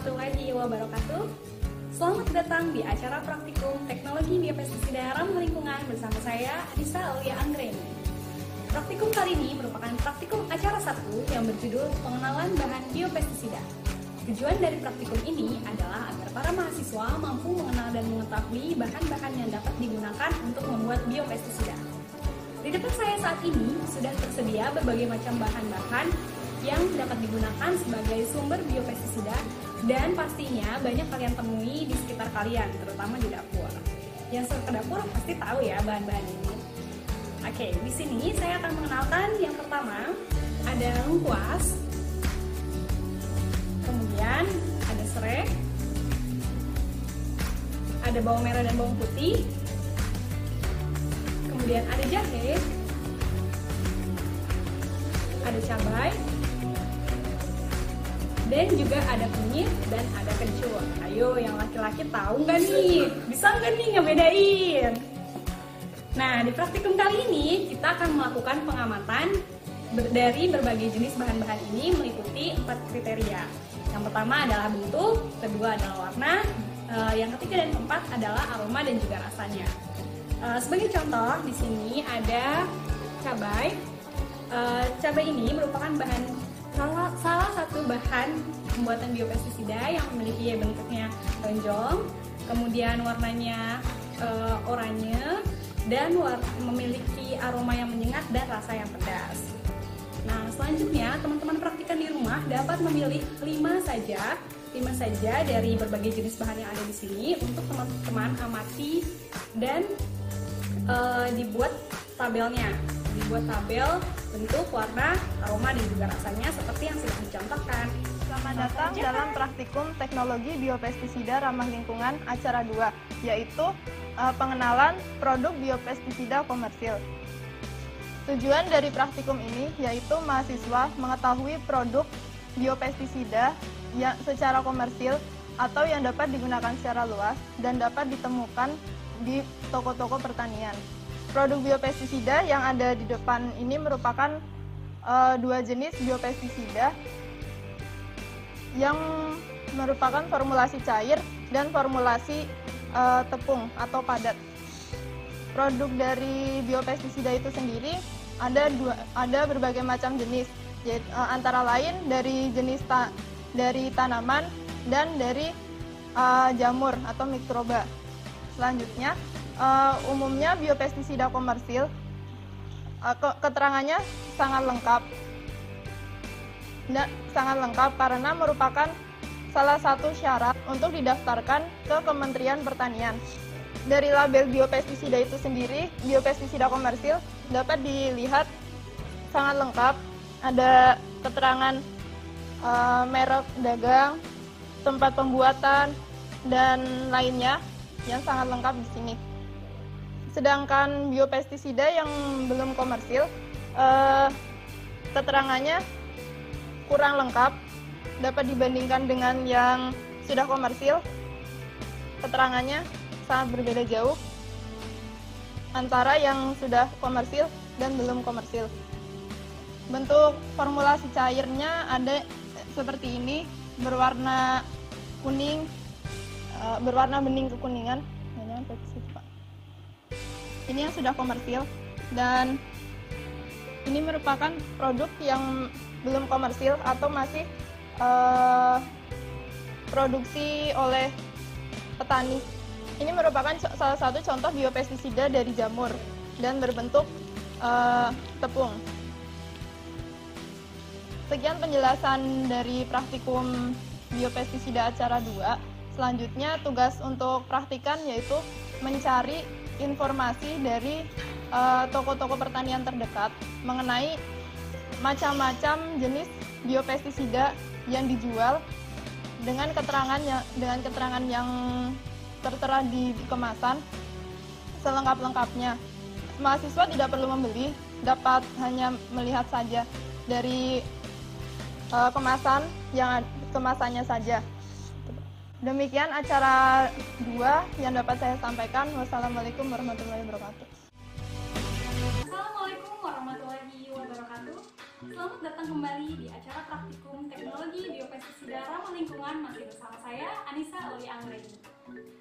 warahmatullahi wabarakatuh. Selamat datang di acara praktikum Teknologi Biopestisida Ramah Lingkungan bersama saya, Adisa Aulia Anggreni. Praktikum kali ini merupakan praktikum acara 1 yang berjudul Pengenalan Bahan Biopestisida. Tujuan dari praktikum ini adalah agar para mahasiswa mampu mengenal dan mengetahui bahan-bahan yang dapat digunakan untuk membuat biopestisida. Di depan saya saat ini sudah tersedia berbagai macam bahan-bahan yang dapat digunakan sebagai sumber biopestisida dan pastinya banyak kalian temui di sekitar kalian, terutama di dapur. Yang sering ke dapur pasti tahu ya bahan-bahan ini. Oke, di sini saya akan mengenalkan yang pertama ada lengkuas, kemudian ada serai, ada bawang merah dan bawang putih, kemudian ada jahe, ada cabai, dan juga ada kunyit dan ada kencur. Ayo yang laki-laki tahu nggak nih? Bisa nggak nih ngebedain? Nah, di praktikum kali ini kita akan melakukan pengamatan dari berbagai jenis bahan-bahan ini meliputi 4 kriteria. Yang pertama adalah bentuk, kedua adalah warna, yang ketiga dan keempat adalah aroma dan juga rasanya. Sebagai contoh, di sini ada cabai. Cabai ini merupakan salah satu bahan pembuatan biopestisida yang memiliki bentuknya lonjong, kemudian warnanya oranye, dan memiliki aroma yang menyengat dan rasa yang pedas. Nah, selanjutnya teman-teman praktikan di rumah dapat memilih 5 saja dari berbagai jenis bahan yang ada di sini untuk teman-teman amati dan dibuat tabelnya. Dibuat tabel bentuk, warna, aroma, dan juga rasanya seperti yang sudah dicontohkan. Selamat datang dalam praktikum Teknologi Biopestisida Ramah Lingkungan acara 2, yaitu pengenalan produk biopestisida komersil. Tujuan dari praktikum ini yaitu mahasiswa mengetahui produk biopestisida yang secara komersil atau yang dapat digunakan secara luas dan dapat ditemukan di toko-toko pertanian. Produk biopestisida yang ada di depan ini merupakan 2 jenis biopestisida yang merupakan formulasi cair dan formulasi tepung atau padat. Produk dari biopestisida itu sendiri ada berbagai macam jenis, yaitu antara lain dari jenis dari tanaman dan dari jamur atau mikroba. Selanjutnya, umumnya biopestisida komersil keterangannya sangat lengkap karena merupakan salah satu syarat untuk didaftarkan ke Kementerian Pertanian. Dari label biopestisida itu sendiri, biopestisida komersil dapat dilihat sangat lengkap. Ada keterangan merek dagang, tempat pembuatan, dan lainnya yang sangat lengkap di sini. Sedangkan biopestisida yang belum komersil, keterangannya kurang lengkap, dapat dibandingkan dengan yang sudah komersil. Keterangannya sangat berbeda jauh antara yang sudah komersil dan belum komersil. Bentuk formulasi cairnya ada seperti ini, berwarna kuning, berwarna bening kekuningan. Ini yang sudah komersil, dan ini merupakan produk yang belum komersil atau masih produksi oleh petani. Ini merupakan salah satu contoh biopestisida dari jamur dan berbentuk tepung. Sekian penjelasan dari praktikum biopestisida acara 2. Selanjutnya tugas untuk praktikan yaitu mencari informasi dari toko-toko pertanian terdekat mengenai macam-macam jenis biopestisida yang dijual dengan keterangan yang tertera di kemasan selengkap-lengkapnya. Mahasiswa tidak perlu membeli, dapat hanya melihat saja dari kemasannya saja. Demikian acara 2 yang dapat saya sampaikan. Wassalamualaikum warahmatullahi wabarakatuh. Assalamualaikum warahmatullahi wabarakatuh. Selamat datang kembali di acara praktikum Teknologi Biopestisida Biopestisida Ramah Lingkungan masih bersama saya, Anissa Aulia Anggreni.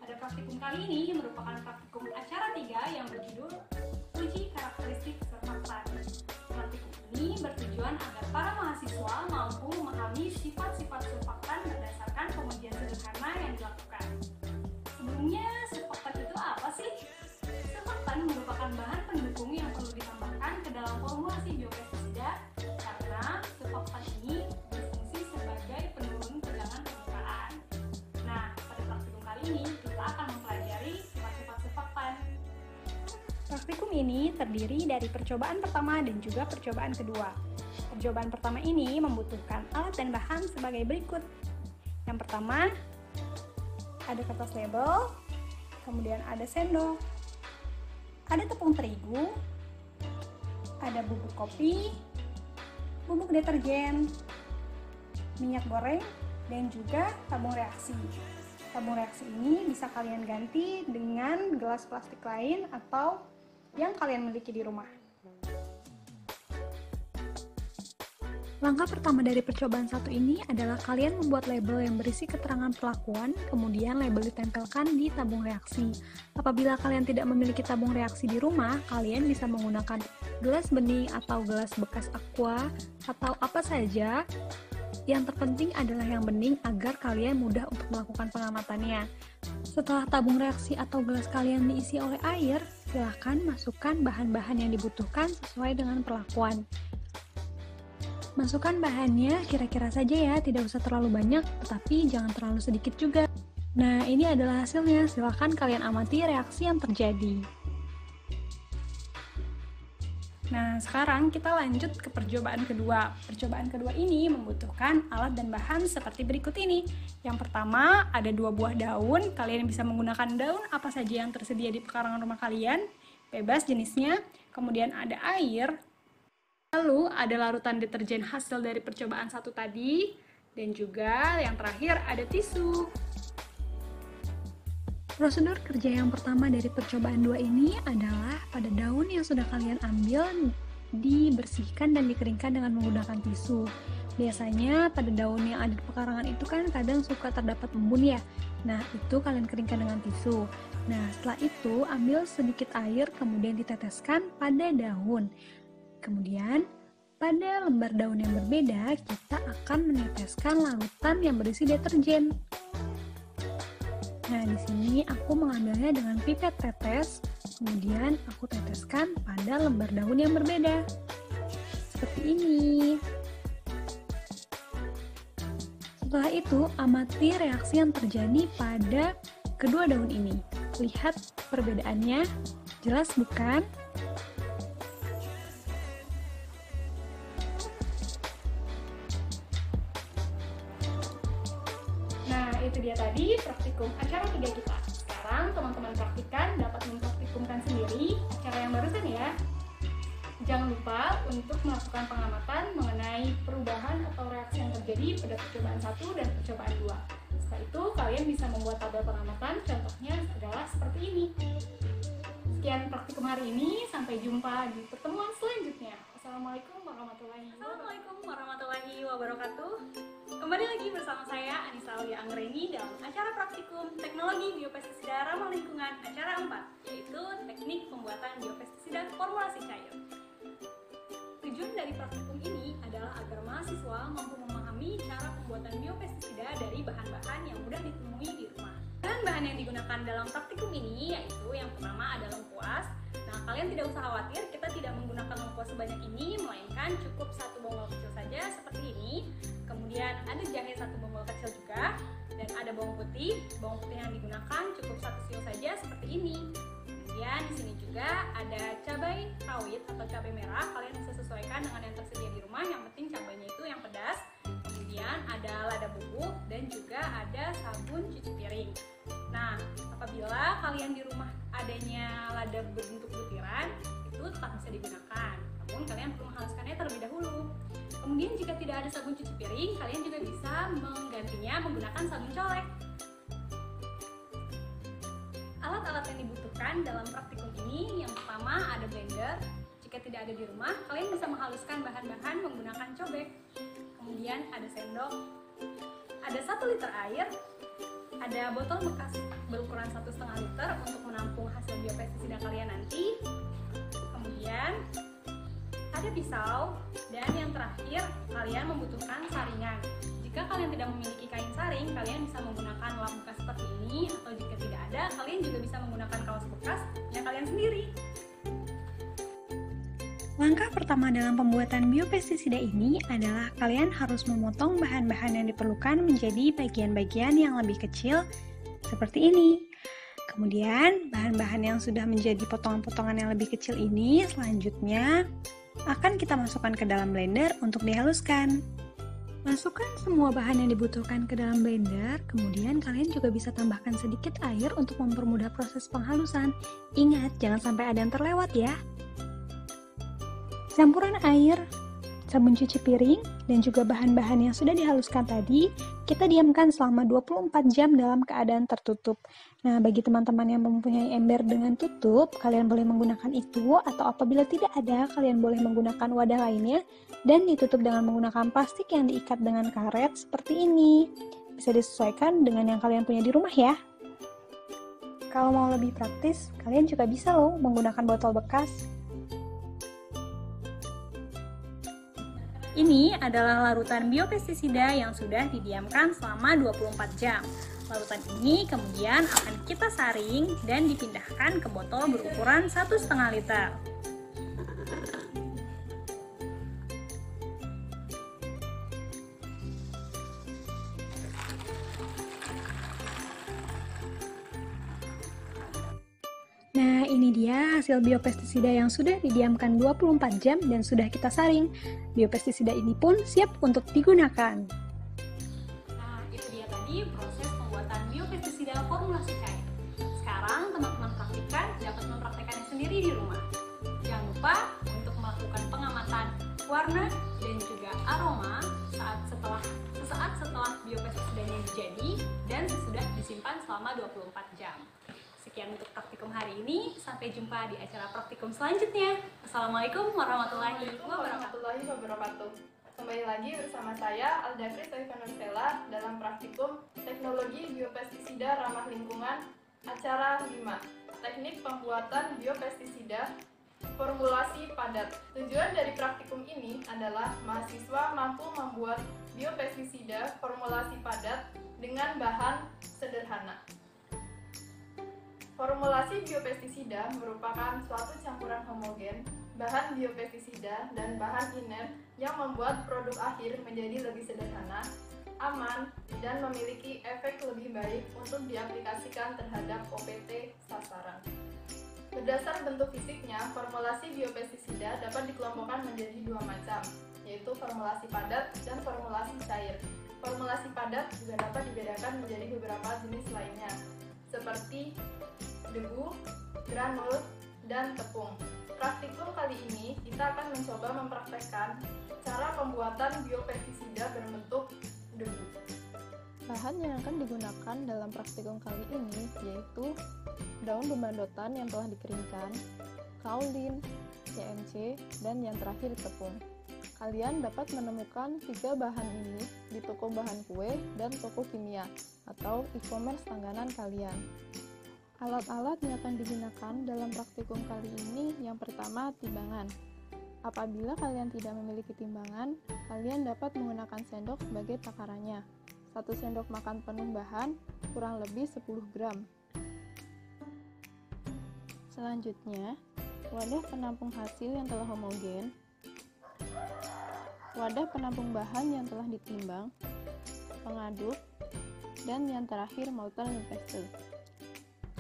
Pada praktikum kali ini merupakan praktikum acara 3 yang berjudul Uji Karakteristik Surfaktan. Praktikum ini bertujuan agar para mahasiswa mampu memahami sifat-sifat surfaktan berdasarkan pengujian sederhana yang dilakukan. Sebelumnya, surfaktan itu apa sih? Surfaktan merupakan bahan pendukung yang perlu ditambahkan ke dalam formulasi biopestisida karena surfaktan ini berfungsi sebagai penurun tegangan permukaan. Nah, pada praktikum kali ini kita akan mempelajari sifat-sifat surfaktan. Praktikum ini terdiri dari percobaan pertama dan juga percobaan kedua. Percobaan pertama ini membutuhkan alat dan bahan sebagai berikut. Yang pertama, ada kertas label, kemudian ada sendok, ada tepung terigu, ada bubuk kopi, bubuk deterjen, minyak goreng, dan juga tabung reaksi. Tabung reaksi ini bisa kalian ganti dengan gelas plastik lain atau yang kalian miliki di rumah. Langkah pertama dari percobaan satu ini adalah kalian membuat label yang berisi keterangan perlakuan, kemudian label ditempelkan di tabung reaksi. Apabila kalian tidak memiliki tabung reaksi di rumah, kalian bisa menggunakan gelas bening atau gelas bekas aqua atau apa saja. Yang terpenting adalah yang bening agar kalian mudah untuk melakukan pengamatannya. Setelah tabung reaksi atau gelas kalian diisi oleh air, silakan masukkan bahan-bahan yang dibutuhkan sesuai dengan perlakuan. Masukkan bahannya kira-kira saja ya, tidak usah terlalu banyak, tetapi jangan terlalu sedikit juga. Nah, ini adalah hasilnya, silakan kalian amati reaksi yang terjadi. Nah, sekarang kita lanjut ke percobaan kedua. Percobaan kedua ini membutuhkan alat dan bahan seperti berikut ini. Yang pertama, ada 2 buah daun, kalian bisa menggunakan daun apa saja yang tersedia di pekarangan rumah kalian, bebas jenisnya. Kemudian ada air, lalu ada larutan deterjen hasil dari percobaan satu tadi, dan juga yang terakhir ada tisu. Prosedur kerja yang pertama dari percobaan 2 ini adalah pada daun yang sudah kalian ambil, dibersihkan dan dikeringkan dengan menggunakan tisu. Biasanya pada daun yang ada di pekarangan itu kan kadang suka terdapat embun ya. Nah, itu kalian keringkan dengan tisu. Nah, setelah itu ambil sedikit air kemudian diteteskan pada daun. Kemudian, pada lembar daun yang berbeda, kita akan meneteskan larutan yang berisi deterjen. Nah, di sini aku mengambilnya dengan pipet tetes, kemudian aku teteskan pada lembar daun yang berbeda. Seperti ini. Setelah itu, amati reaksi yang terjadi pada kedua daun ini. Lihat perbedaannya, jelas bukan? Itu dia tadi praktikum acara 3 kita. Sekarang teman-teman praktikan dapat mempraktikumkan sendiri acara yang barusan ya. Jangan lupa untuk melakukan pengamatan mengenai perubahan atau reaksi yang terjadi pada percobaan 1 dan percobaan 2. Setelah itu kalian bisa membuat tabel pengamatan, contohnya adalah seperti ini. Sekian praktikum hari ini, sampai jumpa di pertemuan selanjutnya. Assalamualaikum warahmatullahi wabarakatuh. Kembali lagi bersama saya Anissa Aulia Anggreni dalam acara praktikum Teknologi Biopestisida Ramah Lingkungan acara 4, yaitu teknik pembuatan biopestisida formulasi cair. Tujuan dari praktikum ini adalah agar mahasiswa mampu memahami cara pembuatan biopestisida dari bahan-bahan yang mudah ditemui di rumah. Bahan-bahan yang digunakan dalam praktikum ini yaitu yang pertama ada lengkuas. Nah, kalian tidak usah khawatir, kita tidak menggunakan lengkuas sebanyak ini, melainkan cukup 1 bonggol kecil saja seperti ini. Kemudian ada jahe 1 bonggol kecil juga, dan ada bawang putih. Bawang putih yang digunakan cukup 1 siung saja seperti ini. Kemudian di sini juga ada cabai rawit atau cabai merah, kalian bisa sesuaikan dengan yang tersedia di rumah, yang penting cabainya itu yang pedas. Kemudian ada lada bubuk dan juga ada sabun cuci piring. Nah, apabila kalian di rumah adanya lada berbentuk butiran, itu tetap bisa digunakan. Namun kalian perlu menghaluskannya terlebih dahulu. Kemudian jika tidak ada sabun cuci piring, kalian juga bisa menggantinya menggunakan sabun colek. Alat-alat yang dibutuhkan dalam praktikum ini, yang pertama ada blender. Jika tidak ada di rumah, kalian bisa menghaluskan bahan-bahan menggunakan cobek. Kemudian ada sendok, ada 1 liter air, ada botol bekas berukuran 1,5 liter untuk menampung hasil biopestisida kalian nanti. Kemudian ada pisau, dan yang terakhir kalian membutuhkan saringan. Jika kalian tidak memiliki kain saring, kalian bisa menggunakan lap bekas seperti ini, atau jika tidak ada, kalian juga bisa menggunakan kaos bekas yang kalian sendiri. Langkah pertama dalam pembuatan biopestisida ini adalah kalian harus memotong bahan-bahan yang diperlukan menjadi bagian-bagian yang lebih kecil seperti ini. Kemudian, bahan-bahan yang sudah menjadi potongan-potongan yang lebih kecil ini selanjutnya akan kita masukkan ke dalam blender untuk dihaluskan. Masukkan semua bahan yang dibutuhkan ke dalam blender, kemudian kalian juga bisa tambahkan sedikit air untuk mempermudah proses penghalusan. Ingat, jangan sampai ada yang terlewat ya. Campuran air, sabun cuci piring, dan juga bahan-bahan yang sudah dihaluskan tadi, kita diamkan selama 24 jam dalam keadaan tertutup. Nah, bagi teman-teman yang mempunyai ember dengan tutup, kalian boleh menggunakan itu, atau apabila tidak ada, kalian boleh menggunakan wadah lainnya, dan ditutup dengan menggunakan plastik yang diikat dengan karet seperti ini. Bisa disesuaikan dengan yang kalian punya di rumah ya. Kalau mau lebih praktis, kalian juga bisa loh menggunakan botol bekas. Ini adalah larutan biopestisida yang sudah didiamkan selama 24 jam. Larutan ini kemudian akan kita saring dan dipindahkan ke botol berukuran 1,5 liter. Nah, ini dia hasil biopestisida yang sudah didiamkan 24 jam dan sudah kita saring. Biopestisida ini pun siap untuk digunakan. Nah, itu dia tadi proses pembuatan biopestisida formulasi cair. Sekarang teman-teman praktikan dapat mempraktekannya sendiri di rumah. Jangan lupa untuk melakukan pengamatan warna dan juga aroma sesaat setelah biopestisidanya jadi dan sesudah disimpan selama 24 jam. Sekian untuk praktikum hari ini, sampai jumpa di acara praktikum selanjutnya. Assalamualaikum warahmatullahi wabarakatuh. Kembali lagi bersama saya Alda Kris Nursela dalam praktikum Teknologi Biopestisida Ramah Lingkungan acara 5, Teknik Pembuatan Biopestisida Formulasi Padat. Tujuan dari praktikum ini adalah mahasiswa mampu membuat biopestisida formulasi padat dengan bahan sederhana. Formulasi biopestisida merupakan suatu campuran homogen bahan biopestisida dan bahan inert yang membuat produk akhir menjadi lebih sederhana, aman, dan memiliki efek lebih baik untuk diaplikasikan terhadap OPT sasaran. Berdasar bentuk fisiknya, formulasi biopestisida dapat dikelompokkan menjadi 2 macam, yaitu formulasi padat dan formulasi cair. Formulasi padat juga dapat dibedakan menjadi beberapa jenis lainnya, seperti debu, granul, dan tepung. Praktikum kali ini kita akan mencoba mempraktekkan cara pembuatan biopestisida berbentuk debu. Bahan yang akan digunakan dalam praktikum kali ini yaitu daun bebandotan yang telah dikeringkan, kaolin, CMC, dan yang terakhir tepung. Kalian dapat menemukan 3 bahan ini di toko bahan kue dan toko kimia atau e-commerce langganan kalian. Alat-alat yang akan digunakan dalam praktikum kali ini yang pertama timbangan. Apabila kalian tidak memiliki timbangan, kalian dapat menggunakan sendok sebagai takarannya. 1 sendok makan penuh bahan kurang lebih 10 gram. Selanjutnya, wadah penampung hasil yang telah homogen, wadah penampung bahan yang telah ditimbang, pengaduk, dan yang terakhir mortar dan pestle.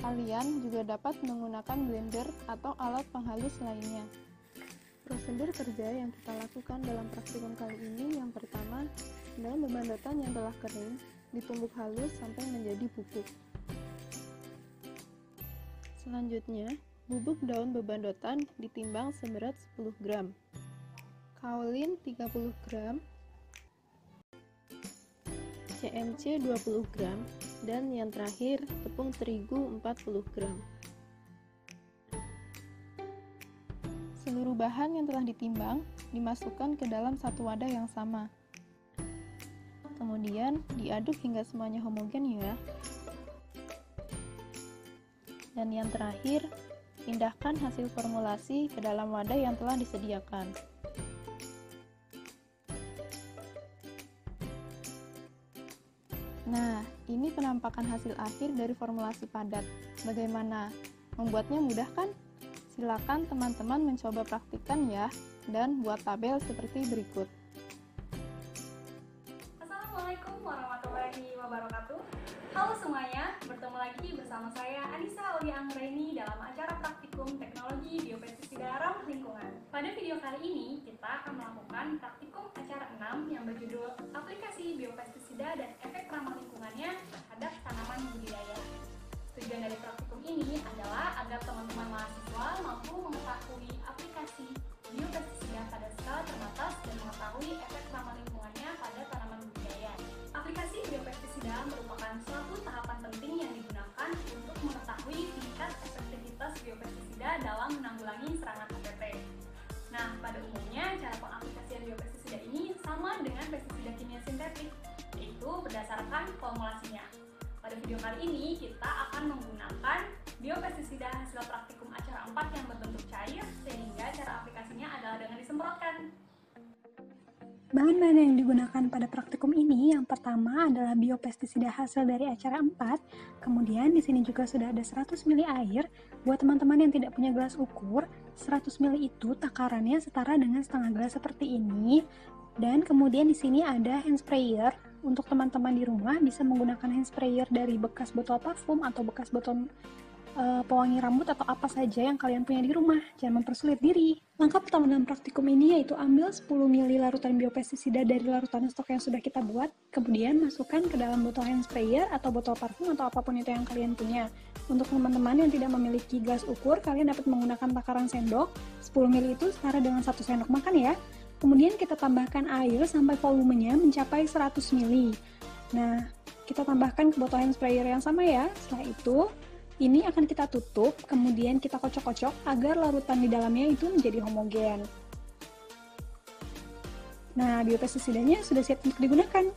Kalian juga dapat menggunakan blender atau alat penghalus lainnya. Prosedur kerja yang kita lakukan dalam praktikum kali ini yang pertama, daun bebandotan yang telah kering ditumbuk halus sampai menjadi bubuk. Selanjutnya, bubuk daun bebandotan ditimbang seberat 10 gram. Kaolin 30 gram, CMC 20 gram, dan yang terakhir tepung terigu 40 gram. Seluruh bahan yang telah ditimbang dimasukkan ke dalam satu wadah yang sama. kemudian diaduk hingga semuanya homogen ya. Dan yang terakhir, pindahkan hasil formulasi ke dalam wadah yang telah disediakan. Nah, ini penampakan hasil akhir dari formulasi padat. Bagaimana? Membuatnya mudah kan? Silakan teman-teman mencoba praktikkan ya, dan buat tabel seperti berikut. Assalamualaikum warahmatullahi wabarakatuh. Halo semuanya, bertemu lagi bersama saya Anissa Aulia Anggraini dalam acara praktikum teknologi biopestisida ramah lingkungan. Pada video kali ini, kita akan melakukan praktikum acara 6 yang berjudul aplikasi biopestisida dan efek ramah lingkungannya terhadap tanaman budidaya. Tujuan dari praktikum ini adalah agar teman-teman mahasiswa mampu mengetahui aplikasi biopestisida pada skala terbatas dan mengetahui efek ramah lingkungannya pada tanaman budidaya. Aplikasi biopestisida merupakan suatu tahapan penting yang digunakan untuk mengetahui tingkat efektivitas biopestisida dalam menanggulangi serangan HPP. Nah, pada umumnya cara pengaplikasian biopestisida ini sama dengan pestisida kimia sintetik, yaitu berdasarkan formulasinya. Pada video kali ini, kita akan menggunakan biopestisida hasil praktikum acara 4 yang berbentuk cair, sehingga cara aplikasinya adalah dengan disemprotkan. Bahan-bahan yang digunakan pada praktikum ini yang pertama adalah biopestisida hasil dari acara 4, kemudian di sini juga sudah ada 100 ml air. Buat teman-teman yang tidak punya gelas ukur, 100 ml itu takarannya setara dengan setengah gelas seperti ini. Dan kemudian di sini ada hand sprayer. Untuk teman-teman di rumah bisa menggunakan hand sprayer dari bekas botol parfum atau bekas botol pewangi rambut atau apa saja yang kalian punya di rumah. Jangan mempersulit diri. Langkah pertama dalam praktikum ini yaitu ambil 10 ml larutan biopestisida dari larutan stok yang sudah kita buat, kemudian masukkan ke dalam botol hand sprayer atau botol parfum atau apapun itu yang kalian punya. Untuk teman-teman yang tidak memiliki gelas ukur, kalian dapat menggunakan takaran sendok. 10 ml itu setara dengan 1 sendok makan ya. Kemudian kita tambahkan air sampai volumenya mencapai 100 ml. Nah, kita tambahkan ke botol hand sprayer yang sama ya. Setelah itu, ini akan kita tutup, kemudian kita kocok-kocok agar larutan di dalamnya itu menjadi homogen. Nah, biopestisidanya sudah siap untuk digunakan.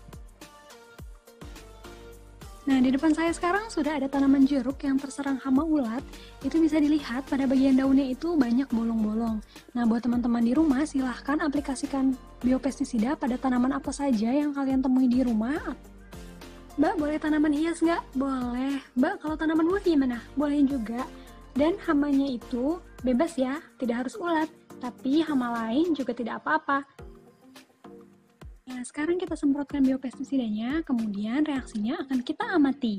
Nah, di depan saya sekarang sudah ada tanaman jeruk yang terserang hama ulat. Itu bisa dilihat pada bagian daunnya itu banyak bolong-bolong. Nah, buat teman-teman di rumah, silahkan aplikasikan biopestisida pada tanaman apa saja yang kalian temui di rumah. Mbak, boleh tanaman hias nggak? Boleh. Mbak, kalau tanaman buah gimana? Boleh juga. Dan hamanya itu bebas ya, tidak harus ulat. Tapi hama lain juga tidak apa-apa. Nah, sekarang kita semprotkan biopestisidanya, kemudian reaksinya akan kita amati.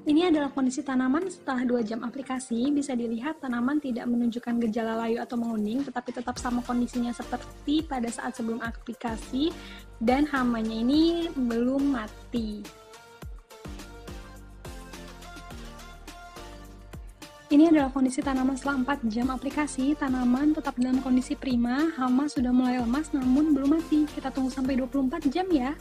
Ini adalah kondisi tanaman setelah 2 jam aplikasi. Bisa dilihat tanaman tidak menunjukkan gejala layu atau menguning, tetapi tetap sama kondisinya seperti pada saat sebelum aplikasi, dan hamanya ini belum mati. Ini adalah kondisi tanaman setelah 4 jam aplikasi. Tanaman tetap dalam kondisi prima, hama sudah mulai lemas namun belum mati. Kita tunggu sampai 24 jam ya.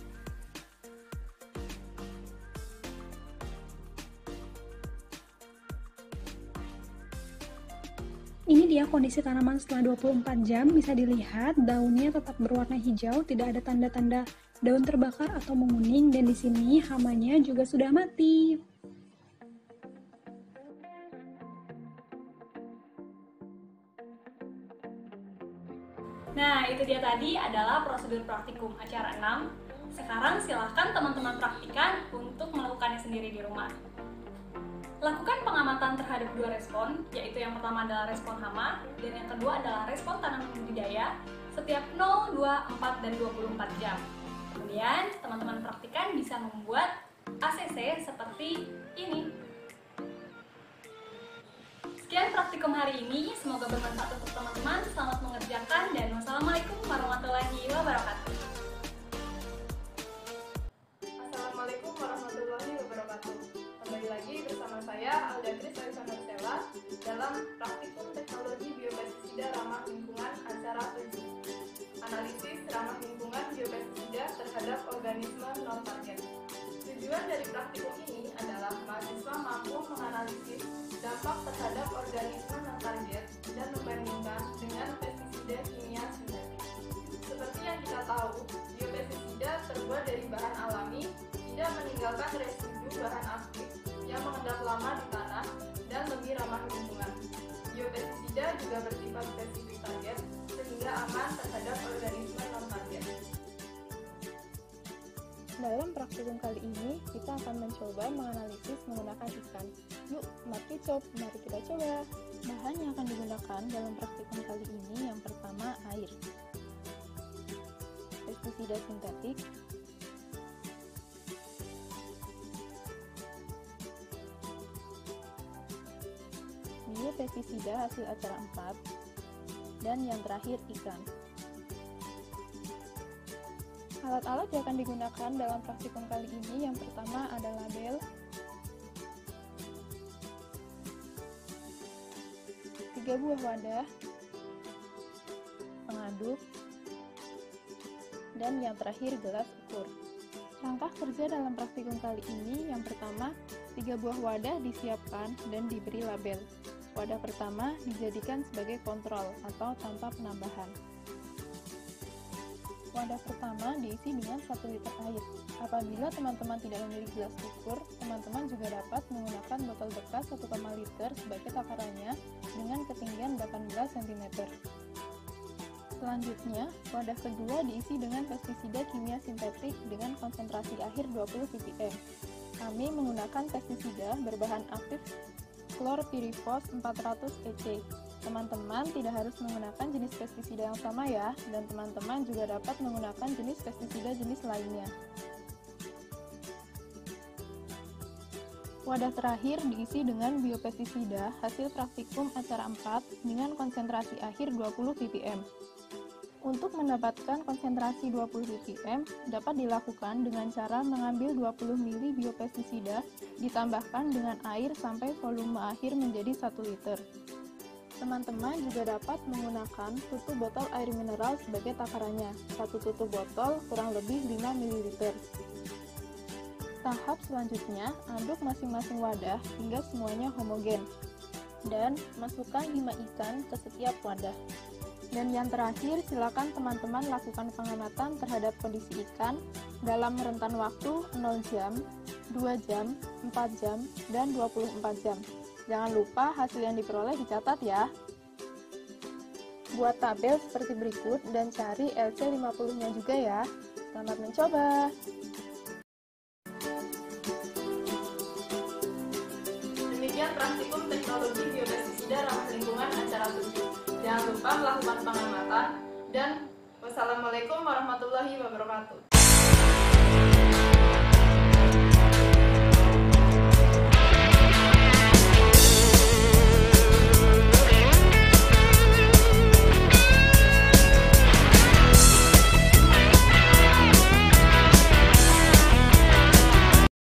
Ini dia kondisi tanaman setelah 24 jam. Bisa dilihat daunnya tetap berwarna hijau, tidak ada tanda-tanda daun terbakar atau menguning, dan di sini hamanya juga sudah mati. Nah, itu dia tadi adalah prosedur praktikum acara 6. Sekarang silahkan teman-teman praktikan untuk melakukannya sendiri di rumah. Lakukan pengamatan terhadap 2 respon, yaitu yang pertama adalah respon hama, dan yang kedua adalah respon tanaman budidaya setiap 0, 2, 4, dan 24 jam. Kemudian, teman-teman praktikan bisa membuat ACC seperti ini. Sekian praktikum hari ini, semoga bermanfaat untuk teman-teman. Selamat mengerjakan, dan wassalamualaikum warahmatullahi wabarakatuh. Assalamualaikum warahmatullahi wabarakatuh. Kembali lagi bersama saya Alda Kris Alexander Stella dalam praktikum teknologi biopestisida ramah lingkungan acara 7. Analisis ramah lingkungan biopestisida terhadap organisme non-target. Tujuan dari praktikum ini adalah mahasiswa mampu menganalisis dampak terhadap organisme non-target dan membandingkan dengan pestisida biopestisida kimia sintetik. Seperti yang kita tahu, biopestisida terbuat dari bahan alami, tidak meninggalkan residu bahan aktif yang mengendap lama di tanah dan lebih ramah lingkungan. Biopestisida juga bersifat spesifik target, sehingga aman terhadap organisme non-target. Dalam praktikum kali ini, kita akan mencoba menganalisis menggunakan ikan. Yuk, mari kita coba. Bahan yang akan digunakan dalam praktikum kali ini yang pertama air, pestisida sintetik, biopestisida hasil acara 4, dan yang terakhir ikan. Alat-alat yang akan digunakan dalam praktikum kali ini yang pertama ada label, 3 buah wadah, pengaduk, dan yang terakhir gelas ukur. Langkah kerja dalam praktikum kali ini yang pertama, 3 buah wadah disiapkan dan diberi label. Wadah pertama dijadikan sebagai kontrol atau tanpa penambahan. Wadah pertama diisi dengan 1 liter air. Apabila teman-teman tidak memiliki gelas ukur, teman-teman juga dapat menggunakan botol bekas 1,5 liter sebagai takarannya dengan ketinggian 18 cm. Selanjutnya, wadah kedua diisi dengan pestisida kimia sintetik dengan konsentrasi akhir 20 ppm. Kami menggunakan pestisida berbahan aktif klorpirifos 400 EC. Teman-teman tidak harus menggunakan jenis pestisida yang sama ya, dan teman-teman juga dapat menggunakan jenis pestisida jenis lainnya. Wadah terakhir diisi dengan biopestisida hasil praktikum acara 4 dengan konsentrasi akhir 20 ppm. Untuk mendapatkan konsentrasi 20 ppm dapat dilakukan dengan cara mengambil 20 ml biopestisida ditambahkan dengan air sampai volume akhir menjadi 1 liter. Teman-teman juga dapat menggunakan tutup botol air mineral sebagai takarannya. 1 tutup botol kurang lebih 5 ml. Tahap selanjutnya, aduk masing-masing wadah hingga semuanya homogen. Dan masukkan 5 ikan ke setiap wadah. Dan yang terakhir, silakan teman-teman lakukan pengamatan terhadap kondisi ikan dalam rentan waktu 0 jam, 2 jam, 4 jam, dan 24 jam. Jangan lupa hasil yang diperoleh dicatat ya. Buat tabel seperti berikut dan cari LC50-nya juga ya. Selamat mencoba! Demikian praktikum teknologi biopestisida ramah lingkungan acara 7. Jangan lupa melakukan pengamatan dan wassalamualaikum warahmatullahi wabarakatuh.